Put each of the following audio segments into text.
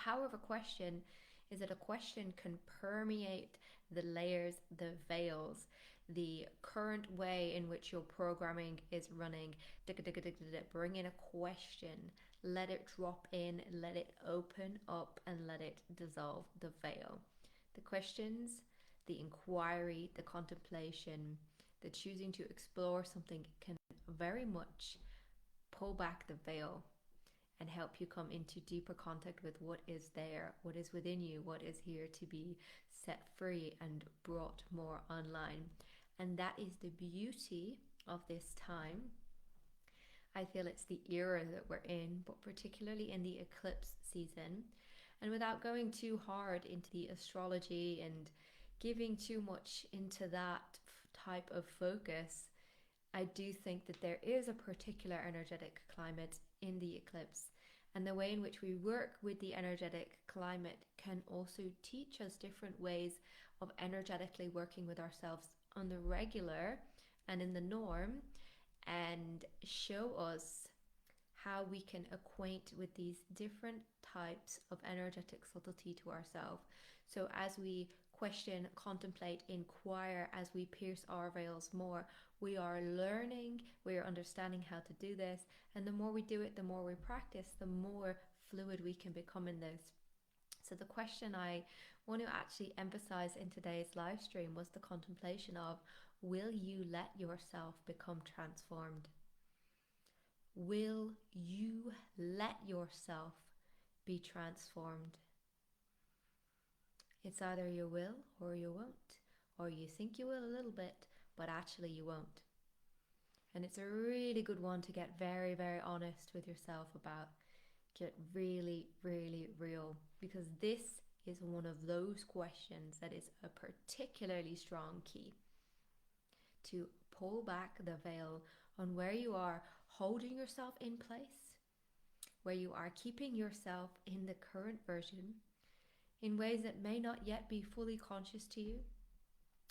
power of a question is that a question can permeate the layers, the veils, the current way in which your programming is running. Bring in a question, let it drop in, let it open up, and let it dissolve the veil. The questions, the inquiry, the contemplation, the choosing to explore something can very much pull back the veil and help you come into deeper contact with what is there, what is within you, what is here to be set free and brought more online. And that is the beauty of this time. I feel it's the era that we're in, but particularly in the eclipse season. And without going too hard into the astrology and giving too much into that type of focus, I do think that there is a particular energetic climate in the eclipse. And the way in which we work with the energetic climate can also teach us different ways of energetically working with ourselves on the regular and in the norm, and show us how we can acquaint with these different types of energetic subtlety to ourselves. So as we question, contemplate, inquire, as we pierce our veils more, we are learning, we are understanding how to do this. And the more we do it, the more we practice, the more fluid we can become in this. So the question I want to actually emphasize in today's live stream was the contemplation of, will you let yourself become transformed? Will you let yourself be transformed? It's either you will or you won't, or you think you will a little bit, but actually you won't. And it's a really good one to get very, very honest with yourself about. Get really, really real, because this is one of those questions that is a particularly strong key to pull back the veil on where you are holding yourself in place, where you are keeping yourself in the current version in ways that may not yet be fully conscious to you,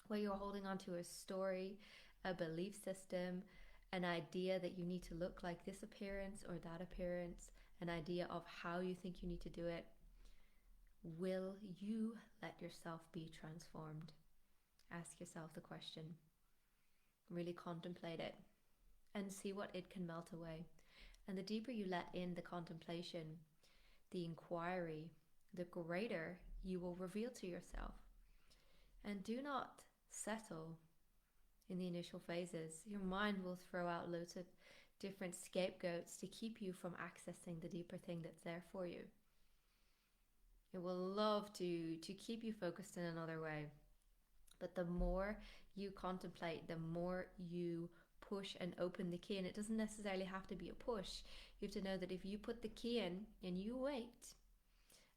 where you're holding on to a story, a belief system, an idea that you need to look like this appearance or that appearance, an idea of how you think you need to do it. Will you let yourself be transformed? Ask yourself the question. Really contemplate it and see what it can melt away. And the deeper you let in the contemplation, the inquiry, the greater you will reveal to yourself. And do not settle in the initial phases. Your mind will throw out loads of different scapegoats to keep you from accessing the deeper thing that's there for you. It will love to keep you focused in another way. But the more you contemplate, the more you push and open the key. And it doesn't necessarily have to be a push. You have to know that if you put the key in and you wait,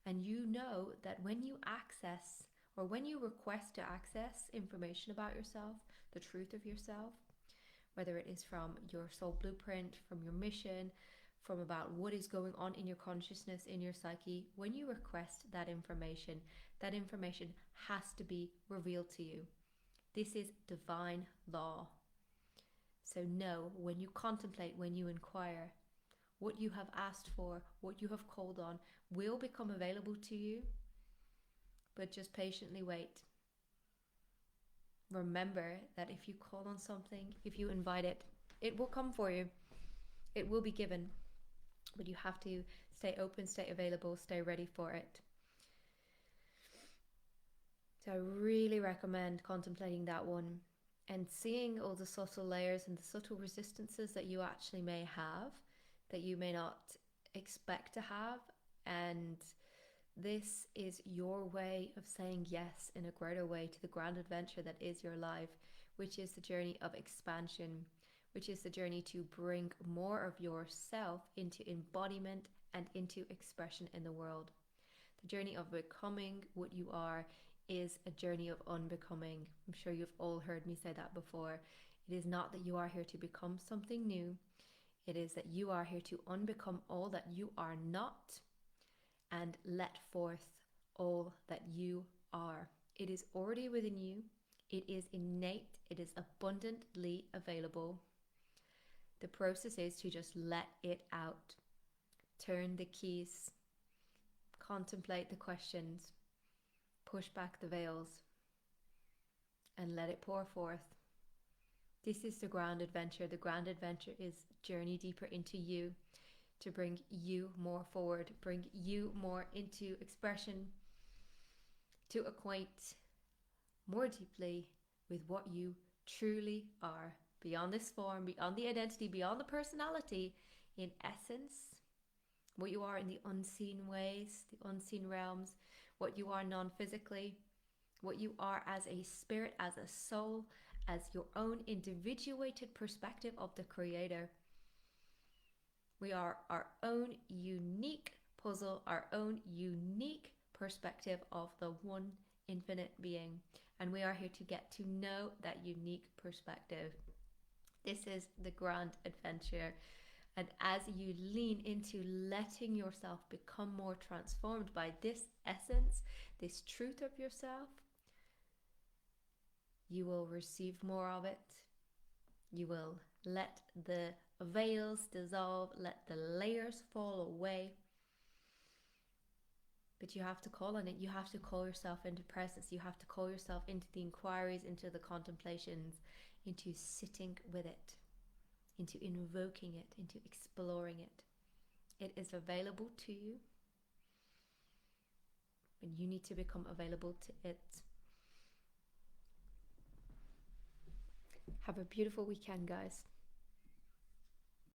and you know that when you access or when you request to access information about yourself, the truth of yourself, whether it is from your soul blueprint, from your mission, from about what is going on in your consciousness, in your psyche, when you request that information has to be revealed to you. This is divine law. So know, when you contemplate, when you inquire, what you have asked for, what you have called on, will become available to you, but just patiently wait. Remember that if you call on something, if you invite it, it will come for you. It will be given, but you have to stay open, stay available, stay ready for it. So I really recommend contemplating that one and seeing all the subtle layers and the subtle resistances that you actually may have, that you may not expect to have. And this is your way of saying yes in a greater way to the grand adventure that is your life, which is the journey of expansion, which is the journey to bring more of yourself into embodiment and into expression in the world. The journey of becoming what you are is a journey of unbecoming. I'm sure you've all heard me say that before. It is not that you are here to become something new. It is that you are here to unbecome all that you are not and let forth all that you are. It is already within you. It is innate. It is abundantly available. The process is to just let it out. Turn the keys. contemplate the questions, push back the veils, and let it pour forth. This is the grand adventure. The grand adventure is journey deeper into you, to bring you more forward, bring you more into expression, to acquaint more deeply with what you truly are, beyond this form, beyond the identity, beyond the personality, in essence, what you are in the unseen ways, the unseen realms, what you are non-physically, what you are as a spirit, as a soul, as your own individuated perspective of the Creator. We are our own unique puzzle, our own unique perspective of the one infinite being. And we are here to get to know that unique perspective. This is the grand adventure. And as you lean into letting yourself become more transformed by this essence, this truth of yourself, you will receive more of it. You will let the veils dissolve, let the layers fall away. But you have to call on it. You have to call yourself into presence. You have to call yourself into the inquiries, into the contemplations, into sitting with it, into invoking it, into exploring it. It is available to you, and you need to become available to it. Have a beautiful weekend, guys.